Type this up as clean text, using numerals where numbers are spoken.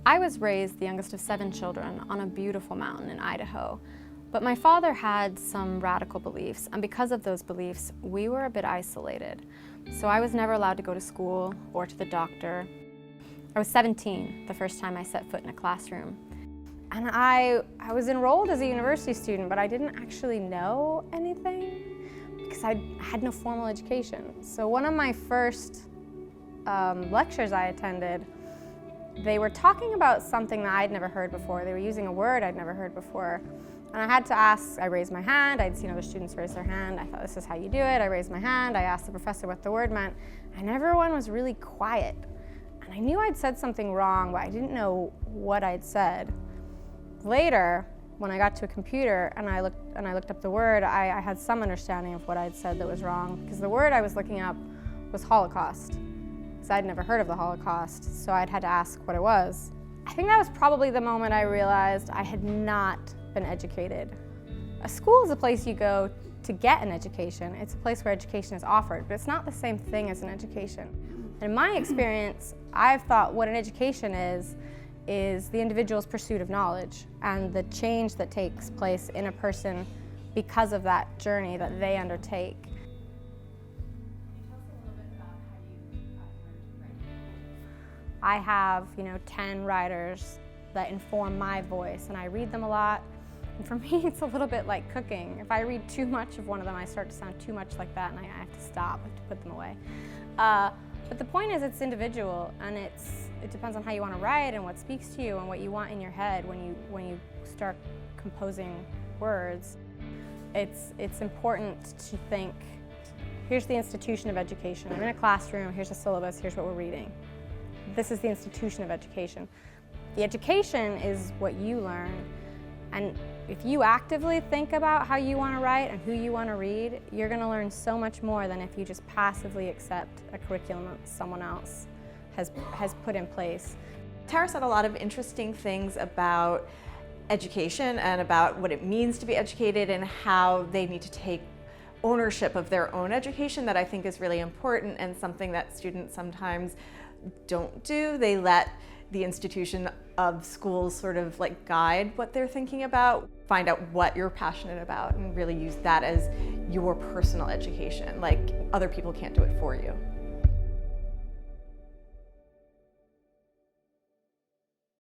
I was raised the youngest of 7 children on a beautiful mountain in Idaho, but my father had some radical beliefs, and because of those beliefs, we were a bit isolated. So I was never allowed to go to school or to the doctor. I was 17 the first time I set foot in a classroom. And I was enrolled as a university student, but I didn't actually know anything because I had no formal education. So one of my first lectures I attended, they were talking about something that I'd never heard before. They were using a word I'd never heard before. And I had to ask, I raised my hand, I'd seen other students raise their hand. I thought, this is how you do it. I raised my hand, I asked the professor what the word meant, and everyone was really quiet. And I knew I'd said something wrong, but I didn't know what I'd said. Later, when I got to a computer and I looked up the word, I had some understanding of what I'd said that was wrong, because the word I was looking up was Holocaust. Because I'd never heard of the Holocaust, so I'd had to ask what it was. I think that was probably the moment I realized I had not been educated. A school is a place you go to get an education. It's a place where education is offered, but it's not the same thing as an education. And in my experience, I've thought what an education is the individual's pursuit of knowledge and the change that takes place in a person because of that journey that they undertake. I have, 10 writers that inform my voice, and I read them a lot. And for me, it's a little bit like cooking. If I read too much of one of them, I start to sound too much like that, and I have to stop, I have to put them away. But the point is, it's individual, and it depends on how you want to write and what speaks to you and what you want in your head when you start composing words. It's important to think, here's the institution of education. I'm in a classroom, here's the syllabus, here's what we're reading. This is the institution of education. The education is what you learn, and if you actively think about how you want to write and who you want to read, you're going to learn so much more than if you just passively accept a curriculum that someone else has put in place. Tara said a lot of interesting things about education and about what it means to be educated and how they need to take ownership of their own education that I think is really important and something that students sometimes don't do. They let the institution of schools sort of like guide what they're thinking about, find out what you're passionate about, and really use that as your personal education. Like, other people can't do it for you.